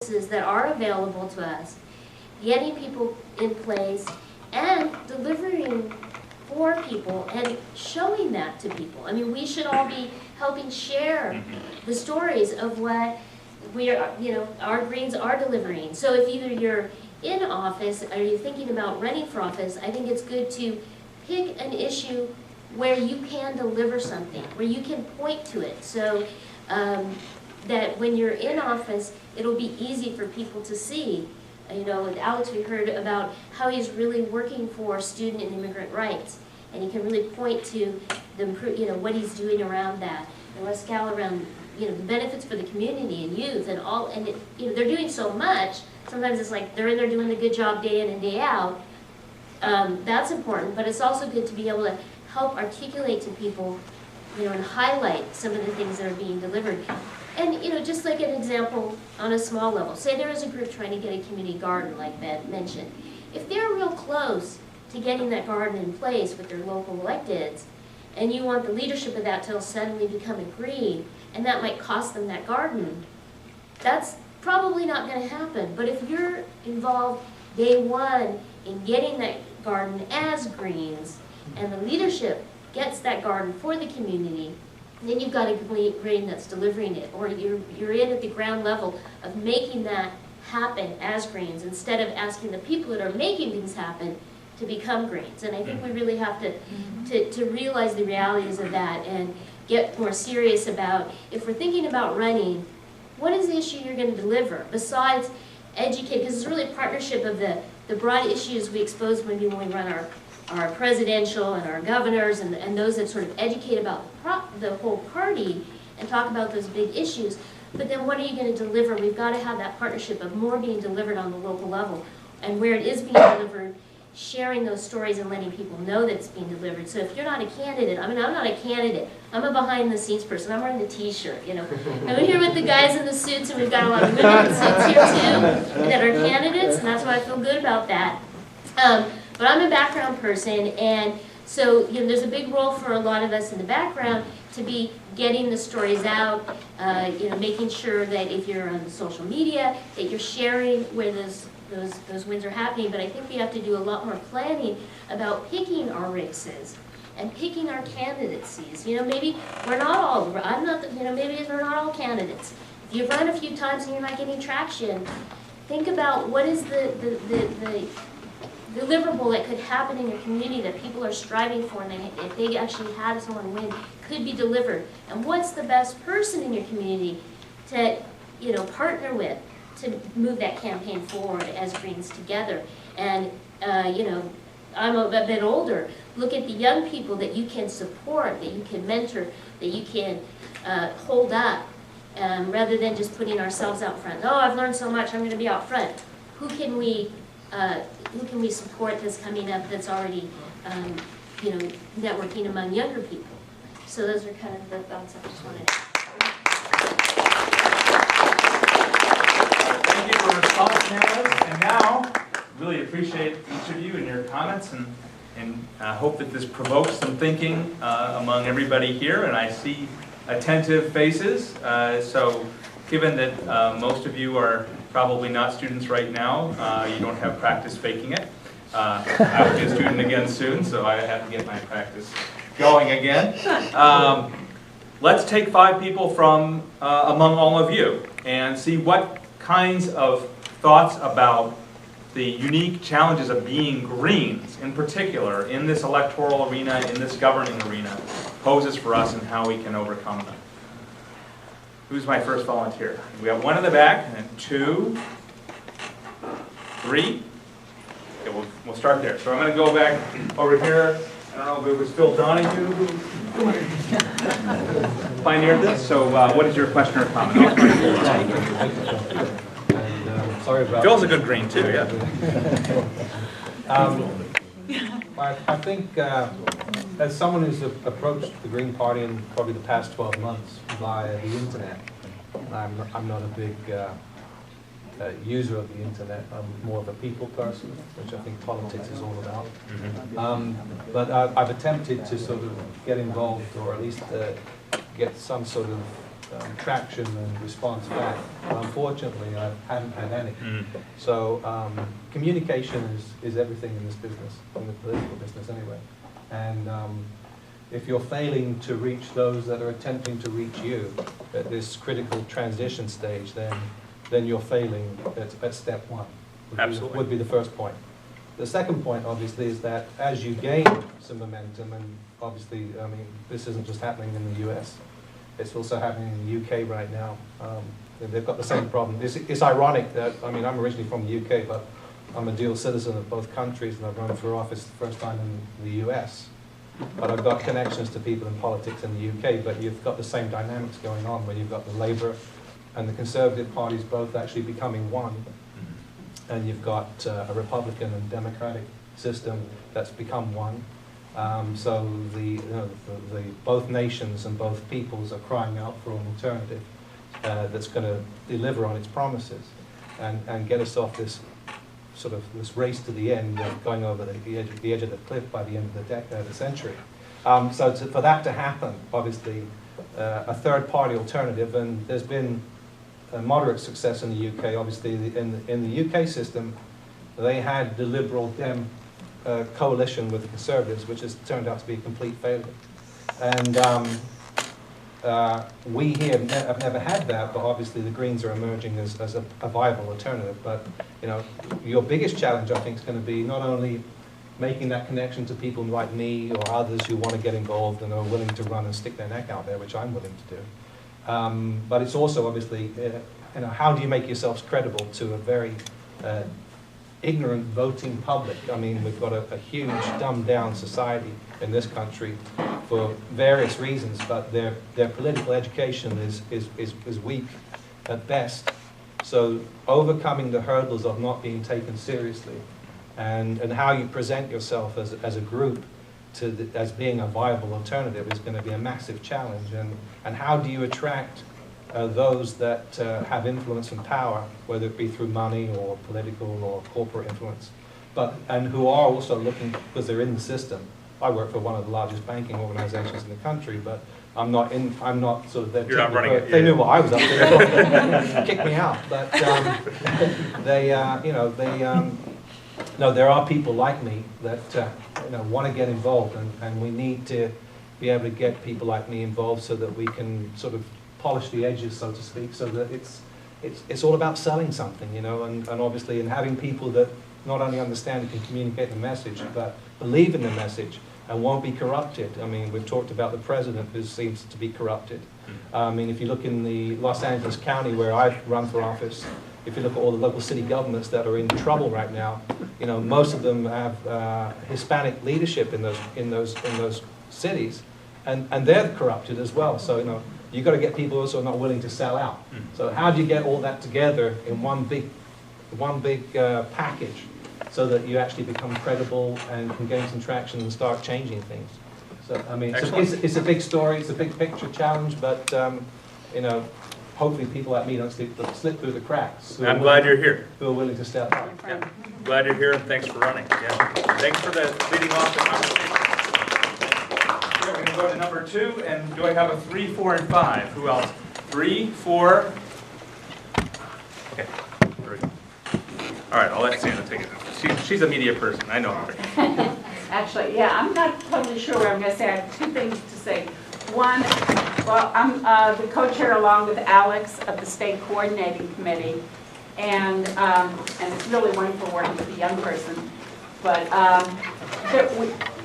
that are available to us, getting people in place, and delivering for people and showing that to people. I mean, we should all be helping share the stories of what we are, our Greens are delivering. So if either you're in office or you're thinking about running for office, I think it's good to pick an issue where you can deliver something, where you can point to it. So that when you're in office, it'll be easy for people to see. With Alex, we heard about how he's really working for student and immigrant rights, and he can really point to the, what he's doing around that, and Rascal around, the benefits for the community and youth and all, and they're doing so much. Sometimes it's like they're in there doing a good job day in and day out. That's important, but it's also good to be able to help articulate to people, and highlight some of the things that are being delivered. And, just like an example on a small level, say there is a group trying to get a community garden, like Ben mentioned. If they're real close to getting that garden in place with their local electeds, and you want the leadership of that to suddenly become agreed, and that might cost them that garden, that's probably not going to happen. But if you're involved day one in getting that garden as Greens, and the leadership gets that garden for the community, then you've got a Green that's delivering it, or you're in at the ground level of making that happen as Greens, instead of asking the people that are making things happen to become Greens. And I think we really have to realize the realities of that and get more serious about, if we're thinking about running, what is the issue you're going to deliver besides educate, because it's really a partnership of the broad issues we expose maybe when we run our presidential and our governors and those that sort of educate about the whole party and talk about those big issues. But then what are you going to deliver? We've got to have that partnership of more being delivered on the local level, and where it is being delivered, sharing those stories and letting people know that it's being delivered. So if you're not a candidate, I'm not a candidate. I'm a behind-the-scenes person. I'm wearing the T-shirt, I'm here with the guys in the suits, and we've got a lot of women in suits here too that are candidates, and that's why I feel good about that. But I'm a background person, and so there's a big role for a lot of us in the background to be getting the stories out, making sure that if you're on social media, that you're sharing where those wins are happening. But I think we have to do a lot more planning about picking our races and picking our candidacies. Maybe we're not all, maybe we're not all candidates. If you've run a few times and you're not getting traction, think about what is the deliverable that could happen in your community that people are striving for, and if they actually had someone win, could be delivered. And what's the best person in your community to partner with to move that campaign forward as Greens together? And I'm a bit older. Look at the young people that you can support, that you can mentor, that you can hold up, rather than just putting ourselves out front. Oh, I've learned so much, I'm going to be out front. Who can we support that's coming up that's already, networking among younger people? So those are kind of the thoughts I just wanted to add. Thank you for your response, panelists. And now, really appreciate each of you and your comments, and hope that this provokes some thinking among everybody here. And I see attentive faces. So given that most of you are probably not students right now, you don't have practice faking it. I will be a student again soon, so I have to get my practice going again. Let's take 5 people from among all of you and see what kinds of thoughts about the unique challenges of being Greens, in particular, in this electoral arena, in this governing arena, poses for us and how we can overcome them. Who's my first volunteer? We have 1 in the back, and then 2, 3. Okay, we'll start there. So I'm going to go back over here. I don't know if it was Phil Donahue who pioneered this. So what is your question or comment? Sorry about Phil's a good Green too, yeah. I think as someone who's approached the Green Party in probably the past 12 months via the internet, I'm not a big user of the internet. I'm more of a people person, which I think politics is all about. But I've attempted to sort of get involved, or at least get some sort of traction and response back. Unfortunately, I haven't had any. So communication is everything in this business, in the political business anyway. And if you're failing to reach those that are attempting to reach you at this critical transition stage, then you're failing at step one. Absolutely. Would be the first point. The second point, obviously, is that as you gain some momentum, and obviously, I mean, this isn't just happening in the US, it's also happening in the UK right now. They've got the same problem. It's ironic that, I mean, I'm originally from the UK, but I'm a dual citizen of both countries, and I've run for office the first time in the US. But I've got connections to people in politics in the UK, but you've got the same dynamics going on, where you've got the Labour and the Conservative parties both actually becoming one. And you've got a Republican and Democratic system that's become one. So both nations and both peoples are crying out for an alternative that's going to deliver on its promises and get us off this sort of this race to the end of going over the edge of the cliff by the end of the century. For that to happen, obviously, a third-party alternative, and there's been a moderate success in the UK. Obviously, in the UK system, they had the Liberal Dem coalition with the Conservatives, which has turned out to be a complete failure. And we here have never had that, but obviously the Greens are emerging as a viable alternative. But you know, your biggest challenge, I think, is going to be not only making that connection to people like me or others who want to get involved and are willing to run and stick their neck out there, which I'm willing to do. But it's also obviously, you know, how do you make yourselves credible to a very ignorant voting public? I mean, we've got a huge dumbed-down society in this country for various reasons, but their political education is weak at best. So overcoming the hurdles of not being taken seriously and how you present yourself as a group as being a viable alternative is going to be a massive challenge. And how do you attract those that have influence and power, whether it be through money or political or corporate influence, and who are also looking, because they're in the system. I work for one of the largest banking organizations in the country, but I'm not sort of there. You're not running it. They knew what I was up to. They kicked me out, but no, there are people like me that want to get involved, and we need to be able to get people like me involved so that we can sort of polish the edges, so to speak, so that it's all about selling something, you know, and obviously in having people that not only understand and can communicate the message, but believe in the message and won't be corrupted. I mean, we've talked about the president who seems to be corrupted. I mean, if you look in the Los Angeles County where I've run for office, if you look at all the local city governments that are in trouble right now, you know, most of them have Hispanic leadership in those cities, and they're corrupted as well. So, you know, you've got to get people also not willing to sell out. So how do you get all that together in one big package so that you actually become credible and can gain some traction and start changing things? So, I mean, it's a big story, it's a big picture challenge, but, you know, hopefully people like me don't slip through the cracks. I'm glad you're here. Who are willing to step up. Yeah. Glad you're here, and thanks for running. Yeah. Thanks for leading off the conversation. We're going to go to number 2, and do I have a 3, 4, and 5? Who else? 3, 4. Okay. 3. All right, I'll let Santa take it. She's a media person. I know her. Actually, yeah, I'm not totally sure what I'm going to say. I have 2 things to say. One, well, I'm the co-chair along with Alex of the State Coordinating Committee, and it's really wonderful working with a young person. But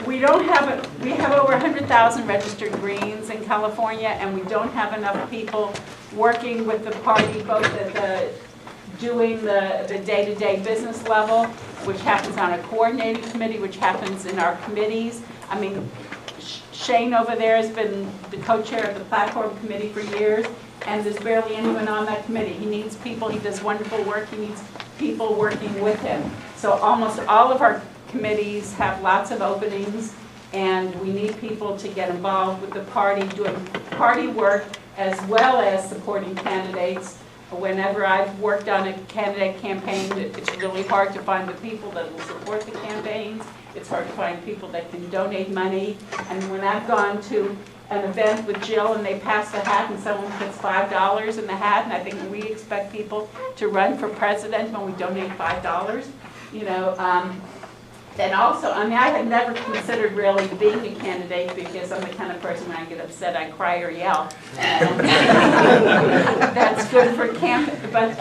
we have over 100,000 registered Greens in California, and we don't have enough people working with the party, both at doing the day-to-day business level, which happens on a coordinating committee, which happens in our committees. I mean, Shane over there has been the co-chair of the platform committee for years, and there's barely anyone on that committee. He needs people, he does wonderful work, he needs people working with him. So almost all of our committees have lots of openings, and we need people to get involved with the party, doing party work as well as supporting candidates. Whenever I've worked on a candidate campaign, it's really hard to find the people that will support the campaigns. It's hard to find people that can donate money. And when I've gone to an event with Jill and they pass the hat and someone puts $5 in the hat, and I think we expect people to run for president when we donate $5, you know. And also, I mean, I had never considered really being a candidate because I'm the kind of person when I get upset, I cry or yell. That's good for camp. But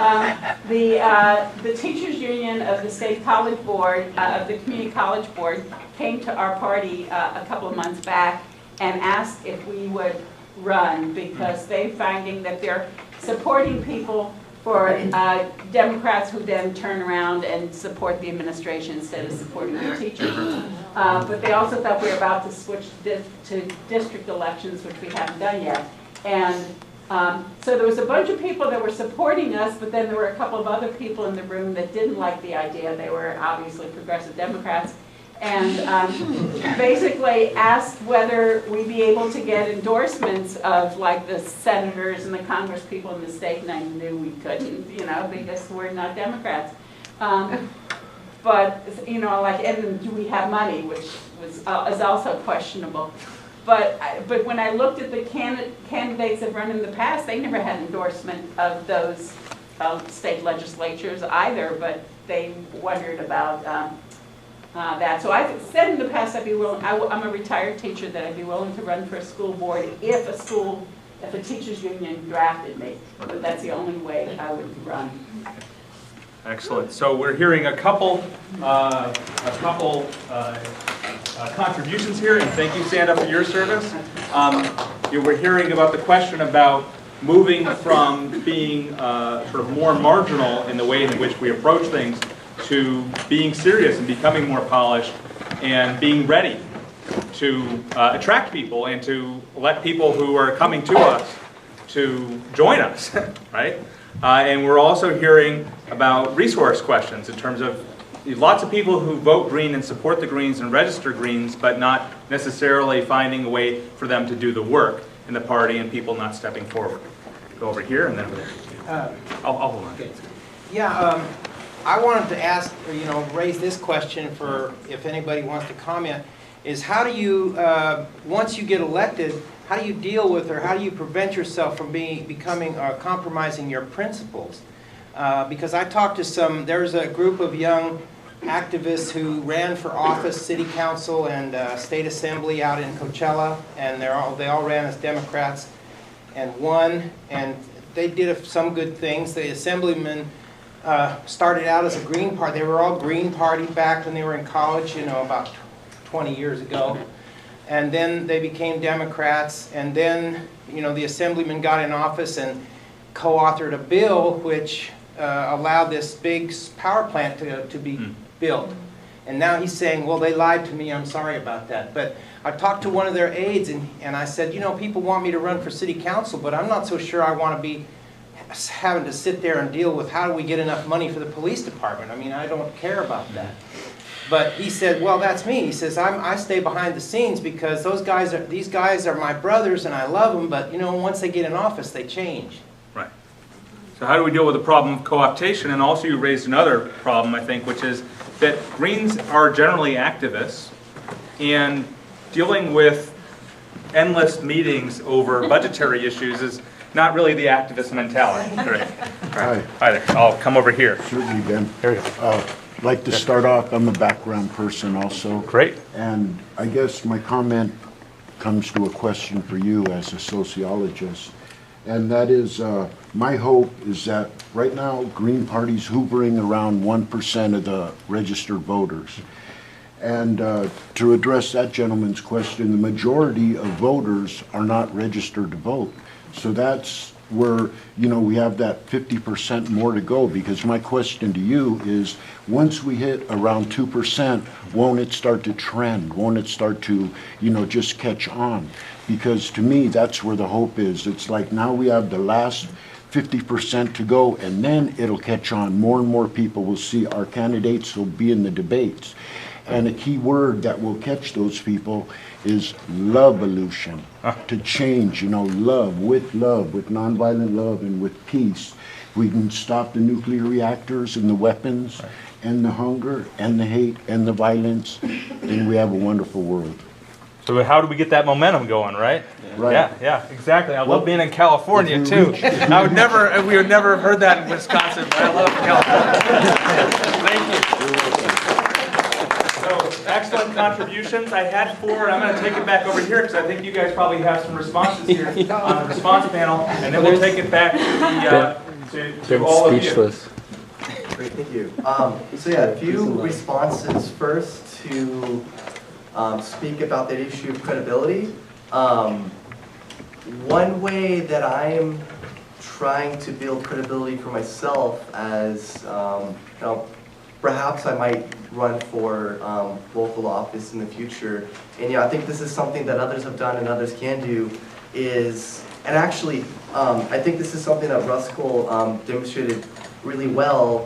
the teachers union of the state college board, of the community college board, came to our party a couple of months back and asked if we would run because they're finding that they're supporting people for Democrats who then turn around and support the administration instead of supporting the teachers. But they also thought we were about to switch to district elections, which we haven't done yet. And so there was a bunch of people that were supporting us, but then there were a couple of other people in the room that didn't like the idea. They were obviously progressive Democrats. And basically asked whether we'd be able to get endorsements of like the senators and the Congress people in the state, and I knew we couldn't, you know, because we're not Democrats. But, you know, like, and do we have money, which is also questionable. But when I looked at the candidates that run in the past, they never had endorsement of those state legislatures either, but they wondered about that. So I've said in the past I'd be willing, I'm a retired teacher, that I'd be willing to run for a school board if a teachers union drafted me. But that's the only way I would run. Excellent. So we're hearing a couple contributions here, and thank you, Sandra, for your service. We're hearing about the question about moving from being sort of more marginal in the way in which we approach things to being serious and becoming more polished and being ready to attract people and to let people who are coming to us to join us, right? And we're also hearing about resource questions in terms of lots of people who vote Green and support the Greens and register Greens, but not necessarily finding a way for them to do the work in the party and people not stepping forward. Go over here and then over there. I'll hold on. Yeah, I wanted to ask, raise this question for if anybody wants to comment, is how do you, once you get elected, how do you deal with or how do you prevent yourself from becoming compromising your principles? Because I talked to there's a group of young activists who ran for office, city council and state assembly out in Coachella, and they all ran as Democrats and won, and they did some good things. The assemblymen started out as a Green Party. They were all Green Party back when they were in college, about 20 years ago. And then they became Democrats. And then, the assemblyman got in office and co-authored a bill which allowed this big power plant to be built. And now he's saying, well, they lied to me. I'm sorry about that. But I talked to one of their aides, and I said, people want me to run for city council, but I'm not so sure I want to be having to sit there and deal with how do we get enough money for the police department. I mean, I don't care about that. But he said, well, that's me. He says, I stay behind the scenes because these guys are my brothers and I love them, but once they get in office, they change. Right. So how do we deal with the problem of co-optation? And also you raised another problem, I think, which is that Greens are generally activists, and dealing with endless meetings over budgetary issues is not really the activist mentality. Great. Hi. Hi there. I'll come over here. Certainly, Ben. There you go. I'd like to start off, I'm a background person also. Great. And I guess my comment comes to a question for you as a sociologist. And that is, my hope is that right now, Green Party's hoovering around 1% of the registered voters. And to address that gentleman's question, the majority of voters are not registered to vote. So that's where, we have that 50% more to go, because my question to you is, once we hit around 2%, won't it start to trend? Won't it start to, just catch on? Because to me, that's where the hope is. It's like now we have the last 50% to go, and then it'll catch on. More and more people will see our candidates will be in the debates. And a key word that will catch those people is love-olution, to change, love, with nonviolent love and with peace. We can stop the nuclear reactors and the weapons and the hunger and the hate and the violence, and we have a wonderful world. So how do we get that momentum going, right? Right. Yeah, exactly. I love being in California If we too. reach- We would never have heard that in Wisconsin, but I love California. Thank you. So, excellent contributions. I had 4, and I'm going to take it back over here because I think you guys probably have some responses here on the response panel, and then we'll take it back to to all of you. Speechless. Great, thank you. So yeah, a few responses first to speak about that issue of credibility. One way that I'm trying to build credibility for myself as, perhaps I might run for local office in the future. And I think this is something that others have done and others can do is, and actually, I think this is something that Ruskell demonstrated really well.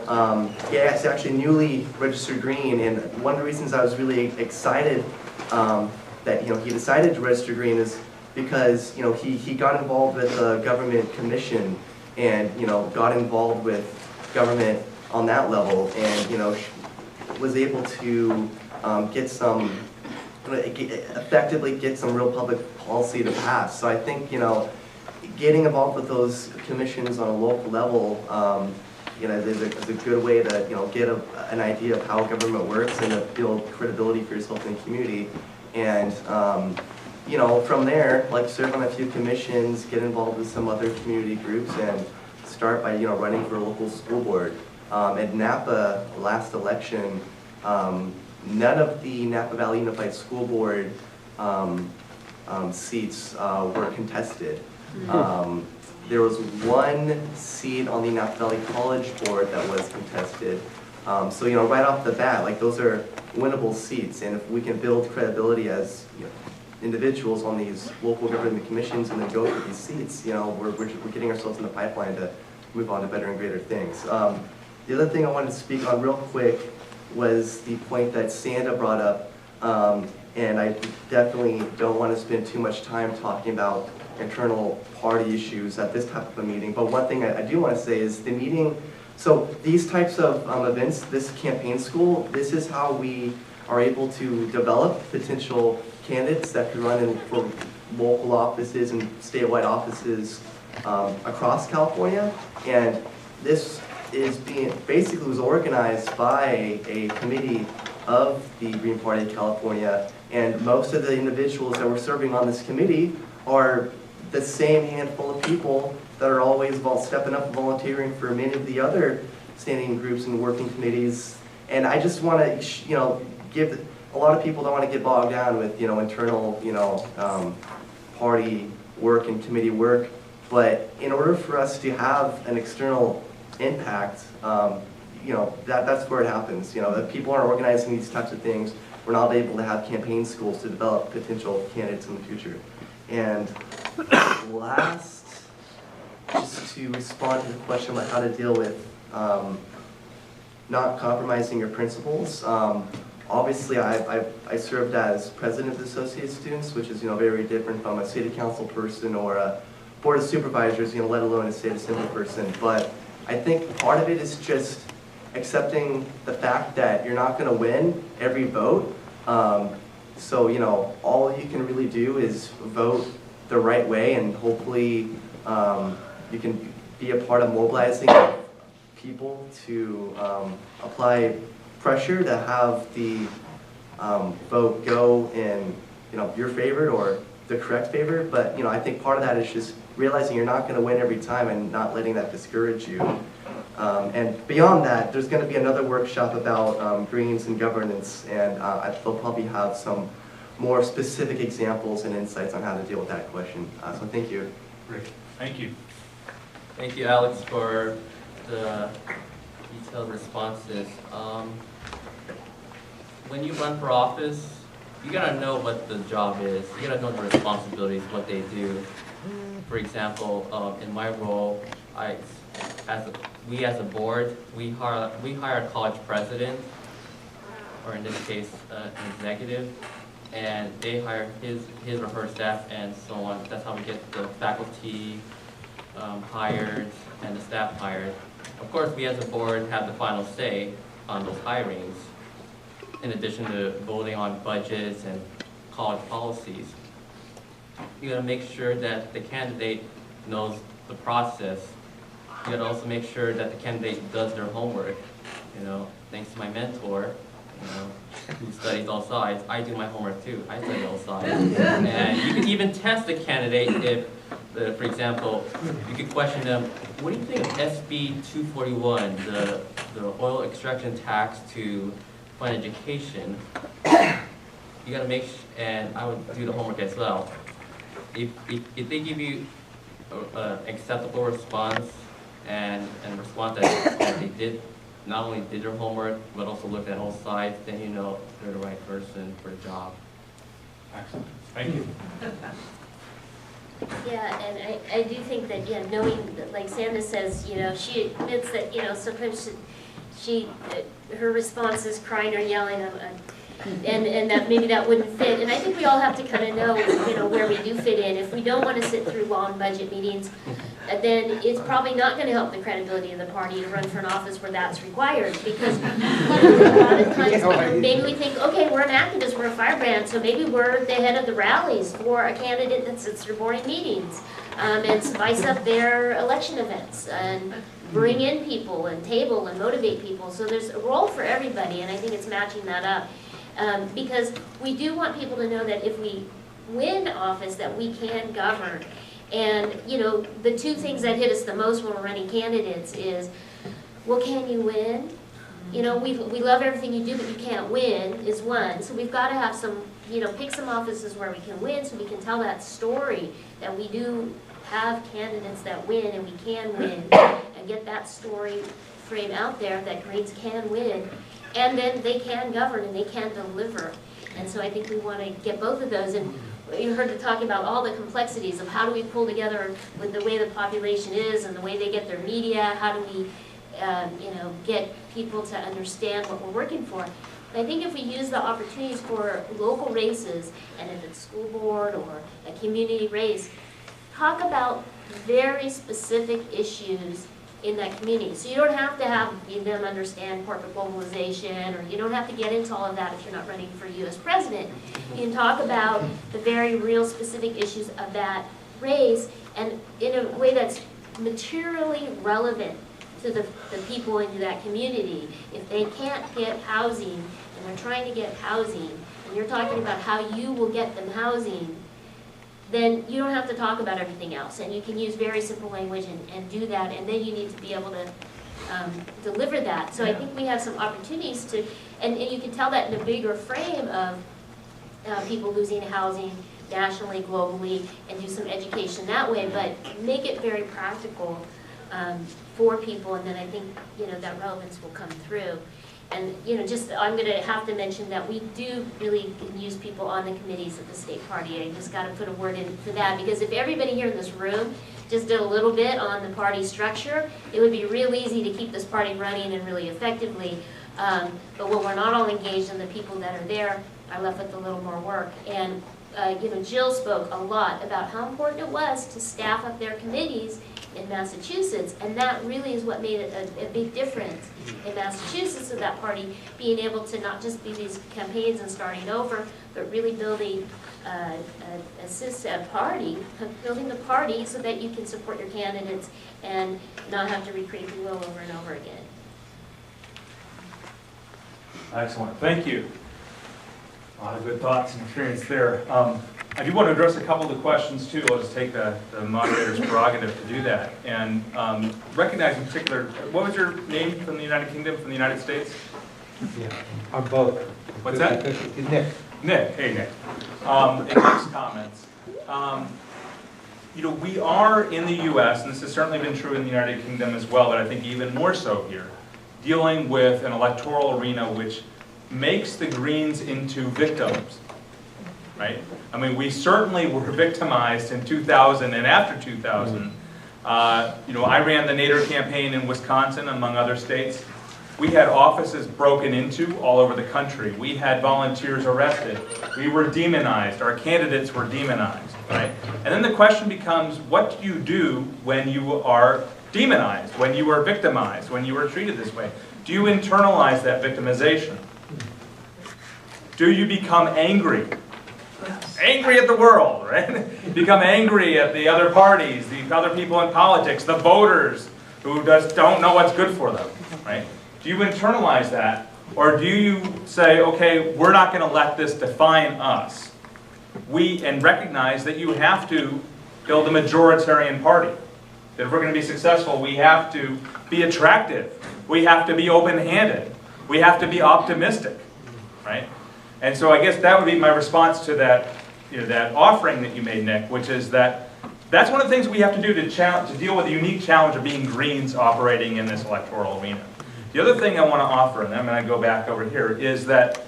He's actually newly registered green, and one of the reasons I was really excited that he decided to register green is because he got involved with a government commission and got involved with government on that level, and was able to effectively get some real public policy to pass. So I think getting involved with those commissions on a local level is a good way to get an idea of how government works and to build credibility for yourself in the community. And from there, serve on a few commissions, get involved with some other community groups, and start by running for a local school board. At Napa last election, none of the Napa Valley Unified School Board seats were contested. There was one seat on the Napa Valley College Board that was contested. So right off the bat, those are winnable seats, and if we can build credibility as individuals on these local government commissions and then go for these seats, we're getting ourselves in the pipeline to move on to better and greater things. The other thing I wanted to speak on real quick was the point that Sanda brought up, and I definitely don't want to spend too much time talking about internal party issues at this type of a meeting, but one thing I do want to say is the meeting, so these types of events, this campaign school, this is how we are able to develop potential candidates that could run in for local offices and statewide offices across California. And this is basically was organized by a committee of the Green Party of California, and most of the individuals that were serving on this committee are the same handful of people that are always stepping up and volunteering for many of the other standing groups and working committees. And I just want to, give a lot of people don't want to get bogged down with, internal, party work and committee work. But in order for us to have an external impact, that's where it happens. If people aren't organizing these types of things, we're not able to have campaign schools to develop potential candidates in the future. And last, just to respond to the question about how to deal with not compromising your principles. Obviously, I served as president of the Associated Students, which is very different from a city council person or a board of supervisors, let alone a state assembly person. But I think part of it is just accepting the fact that you're not going to win every vote. So all you can really do is vote the right way, and hopefully you can be a part of mobilizing people to apply pressure to have the vote go in your favor or the correct favor. But I think part of that is just realizing you're not going to win every time and not letting that discourage you. And beyond that, there's going to be another workshop about greens and governance, and they'll probably have some more specific examples and insights on how to deal with that question. So thank you. Great. Thank you. Thank you, Alex, for the detailed responses. When you run for office, you gotta know what the job is. You gotta know the responsibilities, what they do. For example, in my role, we as a board, we hire a college president, or in this case, an executive, and they hire his or her staff and so on. That's how we get the faculty hired and the staff hired. Of course, we as a board have the final say on those hirings, in addition to voting on budgets and college policies. You gotta make sure that the candidate knows the process. You gotta also make sure that the candidate does their homework. You know, thanks to my mentor, you know, who studies all sides, I do my homework too. I study all sides. And you can even test the candidate if, for example, you could question them, what do you think of SB 241, the oil extraction tax to fund education? You gotta make, and I would do the homework as well. If they give you an acceptable response and a response that they did, not only did their homework, but also looked at all sides, then you know they're the right person for the job. Excellent. Thank you. Yeah, and I do think that, yeah, knowing that, like Sandra says, you know, she admits that, you know, sometimes her response is crying or yelling, and that maybe that wouldn't fit. And I think we all have to kind of know, you know, where we do fit in. If we don't want to sit through long budget meetings, then it's probably not going to help the credibility of the party to run for an office where that's required. Because you know, a lot of times, maybe we think, okay, we're an activist, we're a firebrand, so maybe we're the head of the rallies for a candidate that sits through boring meetings and spice up their election events and bring in people and table and motivate people. So there's a role for everybody, and I think it's matching that up. Because we do want people to know that if we win office, that we can govern. And, you know, the two things that hit us the most when we're running candidates is, well, can you win? You know, we love everything you do, but you can't win, is one. So we've got to have some, you know, pick some offices where we can win so we can tell that story that we do have candidates that win and we can win, and get that story frame out there that Greens can win. And then they can govern and they can deliver. And so I think we want to get both of those. And you heard her talking about all the complexities of how do we pull together with the way the population is and the way they get their media, how do we you know, get people to understand what we're working for. And I think if we use the opportunities for local races, and if it's school board or a community race, talk about very specific issues in that community. So you don't have to have them understand corporate globalization, or you don't have to get into all of that if you're not running for U.S. president. You can talk about the very real specific issues of that race, and in a way that's materially relevant to the people in that community. If they can't get housing, and they're trying to get housing, and you're talking about how you will get them housing, then you don't have to talk about everything else. And you can use very simple language and do that, and then you need to be able to deliver that. So I think we have some opportunities to, and you can tell that in a bigger frame of people losing housing nationally, globally, and do some education that way, but make it very practical for people, and then I think, you know, that relevance will come through. And, you know, just, I'm going to have to mention that we do really use people on the committees of the state party. I just got to put a word in for that, because if everybody here in this room just did a little bit on the party structure, it would be real easy to keep this party running and really effectively. But when we're not all engaged and the people that are there are left with a little more work. And, you know, Jill spoke a lot about how important it was to staff up their committees in Massachusetts, and that really is what made a big difference in Massachusetts, of that party being able to not just be these campaigns and starting over, but really building a party, building the party so that you can support your candidates and not have to recreate the wheel over and over again. Excellent. Thank you. A lot of good thoughts and experience there. I do want to address a couple of the questions too. I'll just take the moderator's prerogative to do that. And recognize in particular, what was your name from the United Kingdom, from the United States? Yeah, I'm both. What's that? Nick. Nick. Hey, Nick. In Nick's comments. You know, we are in the U.S., and this has certainly been true in the United Kingdom as well, but I think even more so here, dealing with an electoral arena which makes the Greens into victims. Right? I mean, we certainly were victimized in 2000 and after 2000. You know, I ran the Nader campaign in Wisconsin, among other states. We had offices broken into all over the country. We had volunteers arrested. We were demonized. Our candidates were demonized. Right? And then the question becomes, what do you do when you are demonized, when you are victimized, when you are treated this way? Do you internalize that victimization? Do you become angry? angry at the world, right? Become angry at the other parties, the other people in politics, the voters who don't know what's good for them, right? Do you internalize that, or do you say, okay, we're not going to let this define us? And recognize that you have to build a majoritarian party. That if we're going to be successful, we have to be attractive. We have to be open-handed. We have to be optimistic, right? And so I guess that would be my response to that, that offering that you made, Nick, which is that that's one of the things we have to do to deal with the unique challenge of being Greens operating in this electoral arena. The other thing I want to offer, and then I'm going to go back over here, is that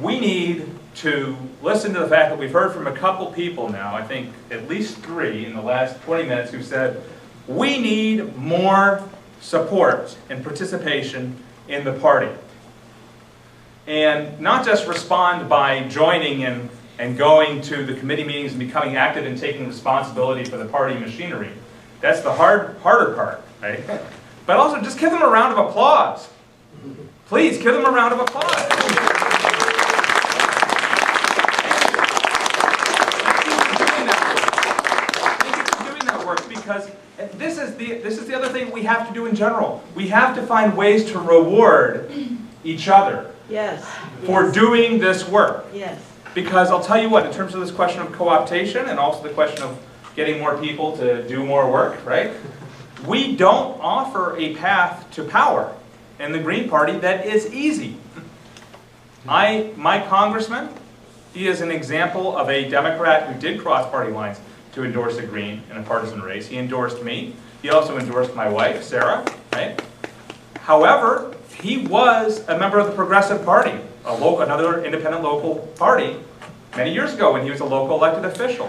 we need to listen to the fact that we've heard from a couple people now, I think at least 3 in the last 20 minutes, who said, we need more support and participation in the party. And not just respond by joining and going to the committee meetings and becoming active and taking responsibility for the party machinery. That's the harder part, right? But also just give them a round of applause. Please, give them a round of applause. Because this is the other thing we have to do in general. We have to find ways to reward each other for doing this work. Yes. Because I'll tell you what, in terms of this question of co-optation and also the question of getting more people to do more work, right? We don't offer a path to power in the Green Party that is easy. My congressman, he is an example of a Democrat who did cross party lines to endorse a Green in a partisan race. He endorsed me. He also endorsed my wife, Sarah, right? However, he was a member of the Progressive Party, another independent local party, many years ago when he was a local elected official.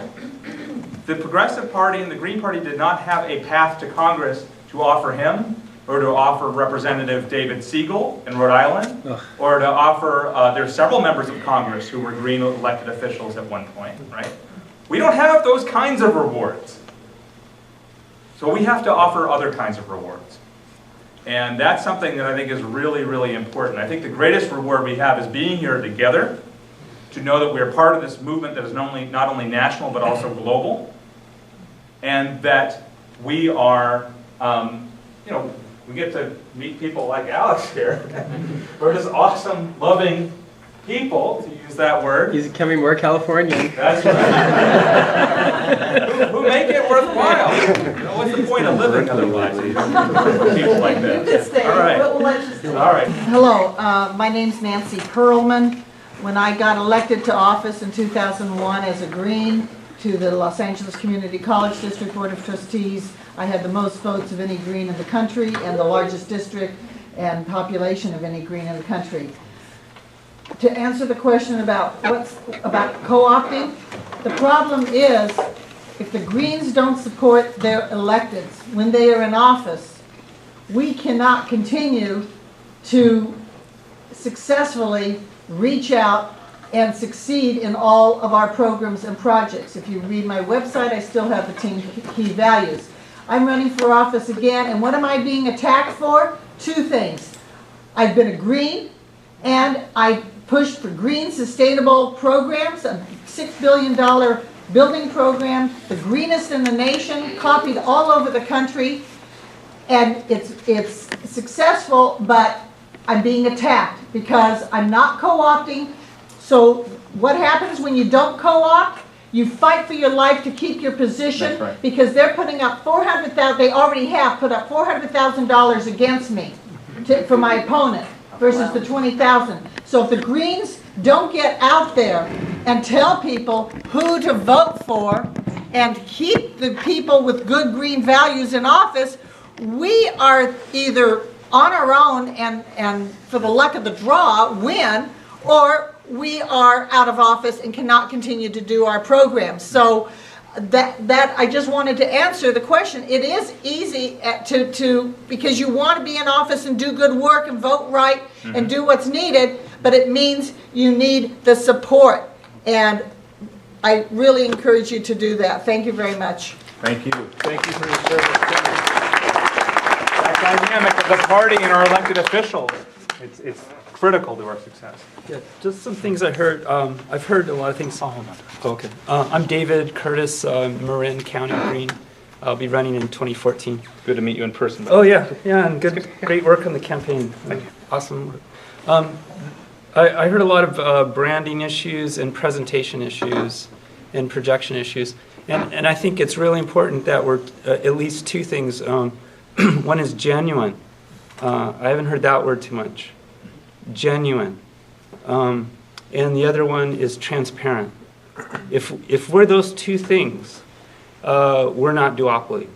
The Progressive Party and the Green Party did not have a path to Congress to offer him, or to offer Representative David Siegel in Rhode Island, or to offer, there's several members of Congress who were Green elected officials at one point, right? We don't have those kinds of rewards. So we have to offer other kinds of rewards. And that's something that I think is really, really important. I think the greatest reward we have is being here together, to know that we're part of this movement that is not only national but also global, and that we are, we get to meet people like Alex here. We're just awesome, loving people, to use that word. He's becoming more Californian. That's right. who make it worthwhile. What's the point of living otherwise? People like this. All right. All right. Hello, my name's Nancy Perlman. When I got elected to office in 2001 as a Green to the Los Angeles Community College District Board of Trustees, I had the most votes of any Green in the country and the largest district and population of any Green in the country. To answer the question about co-opting, the problem is if the Greens don't support their electeds when they are in office, we cannot continue to successfully reach out and succeed in all of our programs and projects. If you read my website, I still have the 10 key values. I'm running for office again, and what am I being attacked for? 2 things. I've been a Green, and I pushed for green sustainable programs, a $6 billion building program, the greenest in the nation, copied all over the country, and it's successful, but I'm being attacked because I'm not co-opting. So what happens when you don't co-opt? You fight for your life to keep your position. Right. Because they're putting up $400,000, they already have put up $400,000 against me for my opponent versus the $20,000. So if the Greens don't get out there and tell people who to vote for and keep the people with good Green values in office, we are either on our own and for the luck of the draw win, or we are out of office and cannot continue to do our programs. So that I just wanted to answer the question. It is easy because you want to be in office and do good work and vote right and do what's needed, but it means you need the support. And I really encourage you to do that. Thank you very much. Thank you. Thank you for your service. That dynamic of the party and our elected officials. It's critical to our success. Yeah, just some things I heard. I've heard a lot of things. Oh, hold on. Oh, okay. I'm David Curtis, Marin County Green. I'll be running in 2014. Good to meet you in person. Oh yeah, and great work on the campaign. Awesome work. I heard a lot of branding issues and presentation issues and projection issues, and I think it's really important that we're at least two things. One is genuine. I haven't heard that word too much. Genuine. And the other one is transparent. If we're those two things, we're not duopoly.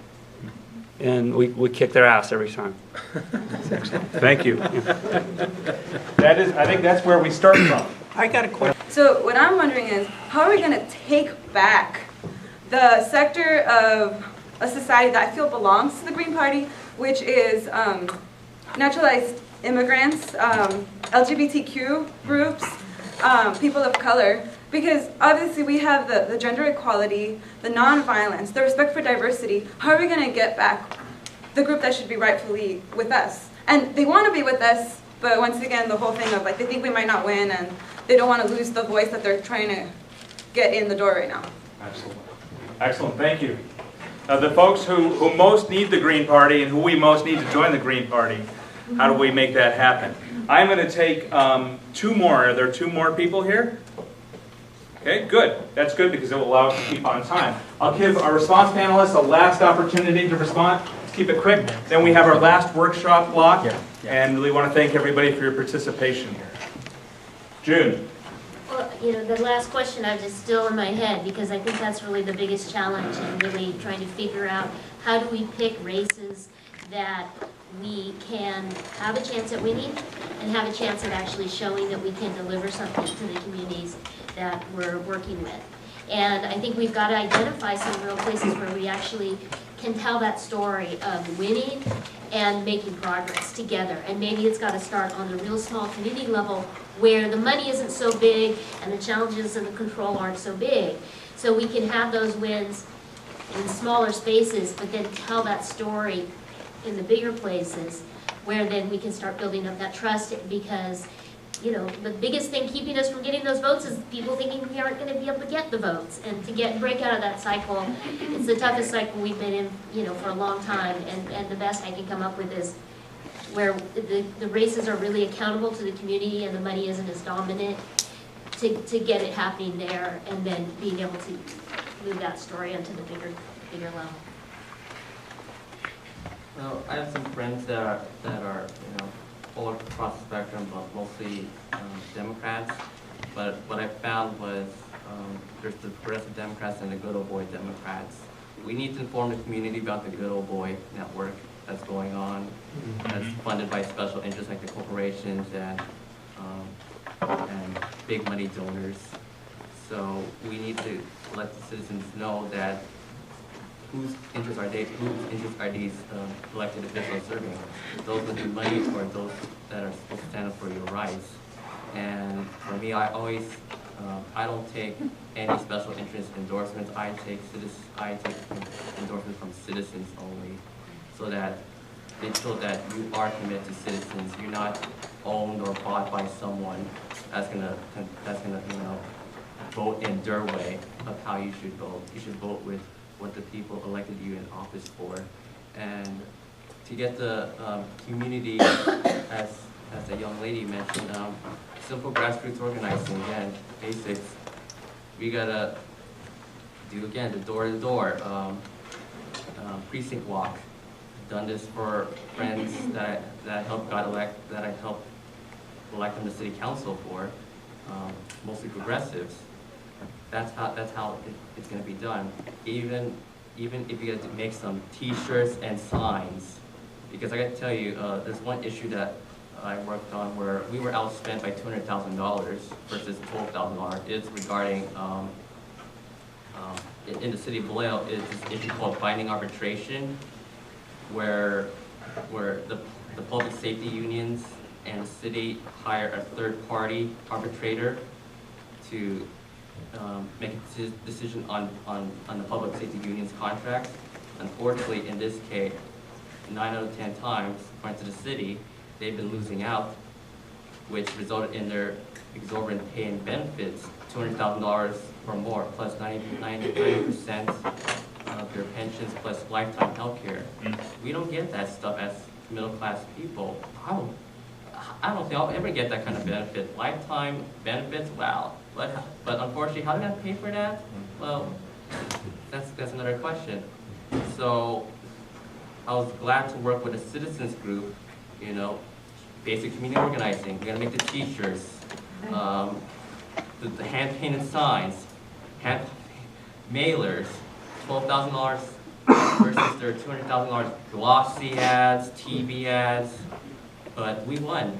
And we kick their ass every time. Thank you. I think that's where we start from. I got a question. So what I'm wondering is, how are we going to take back the sector of a society that I feel belongs to the Green Party, which is naturalized immigrants, LGBTQ groups, people of color, because obviously we have the gender equality, the nonviolence, the respect for diversity. How are we going to get back the group that should be rightfully with us? And they want to be with us, but once again, the whole thing of like they think we might not win and they don't want to lose the voice that they're trying to get in the door right now. Excellent. Excellent, thank you. The folks who most need the Green Party and who we most need to join the Green Party, how do we make that happen? I'm going to take two more. Are there two more people here? Okay, good. That's good because it will allow us to keep on time. I'll give our response panelists a last opportunity to respond. Let's keep it quick. Then we have our last workshop block. And really want to thank everybody for your participation here. June. Well, the last question I was just still in my head because I think that's really the biggest challenge in really trying to figure out how do we pick races that we can have a chance at winning and have a chance at actually showing that we can deliver something to the communities that we're working with. And I think we've got to identify some real places where we actually can tell that story of winning and making progress together. And maybe it's got to start on the real small community level where the money isn't so big and the challenges and the control aren't so big. So we can have those wins in smaller spaces, but then tell that story in the bigger places where then we can start building up that trust because the biggest thing keeping us from getting those votes is people thinking we aren't going to be able to get the votes. And to break out of that cycle, it's the toughest cycle we've been in, for a long time. And the best I can come up with is where the races are really accountable to the community and the money isn't as dominant to get it happening there and then being able to move that story onto the bigger level. Well, I have some friends that are all across the spectrum, but mostly Democrats. But what I found was there's the progressive Democrats and the good old boy Democrats. We need to inform the community about the good old boy network that's going on, that's funded by special interests like the corporations and big money donors. So we need to let the citizens know that whose interests are these elected officials serving? Those with the money or those that are supposed to stand up for your rights? And for me, I don't take any special interest endorsements. I take endorsements from citizens only, so that they show that you are committed to citizens. You're not owned or bought by someone that's gonna vote in their way of how you should vote. You should vote with what the people elected you in office for. And to get the community, as the young lady mentioned, simple grassroots organizing, again, basics. We gotta do, again, the door-to-door, precinct walk. Done this for friends that I helped elect them to city council for, mostly progressives. That's how it's going to be done. Even if you get to make some T-shirts and signs, because I got to tell you, there's one issue that I worked on where we were outspent by $200,000 versus $12,000. It's regarding in the city of Vallejo, it's this issue called binding arbitration, where the public safety unions and the city hire a third-party arbitrator to make a decision on the public safety union's contracts. Unfortunately, in this case, 9 out of 10 times, according to the city, they've been losing out which resulted in their exorbitant pay and benefits, $200,000 or more, plus 90% of their pensions, plus lifetime health care. We don't get that stuff as middle-class people. I don't think I'll ever get that kind of benefit. Lifetime benefits, wow. But unfortunately, how do I pay for that? Well, that's another question. So I was glad to work with a citizens group, you know, basic community organizing. We're gonna make the t-shirts, the hand-painted signs, mailers, $12,000 versus their $200,000 glossy ads, TV ads. But we won.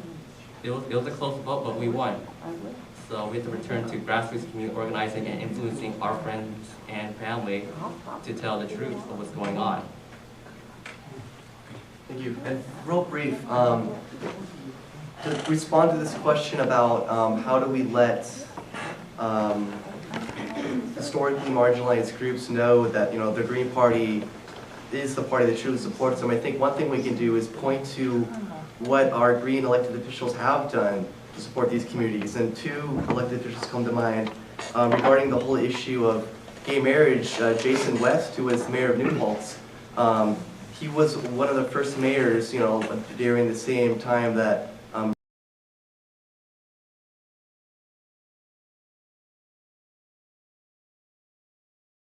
It was a close vote, but we won. So we have to return to grassroots community organizing and influencing our friends and family to tell the truth of what's going on. Thank you. And real brief, to respond to this question about how do we let historically marginalized groups know that, you know, the Green Party is the party that truly supports them. I think one thing we can do is point to what our Green elected officials have done to support these communities. And two elected officials come to mind regarding the whole issue of gay marriage. Jason West, who was mayor of New Paltz, he was one of the first mayors, you know, during the same time that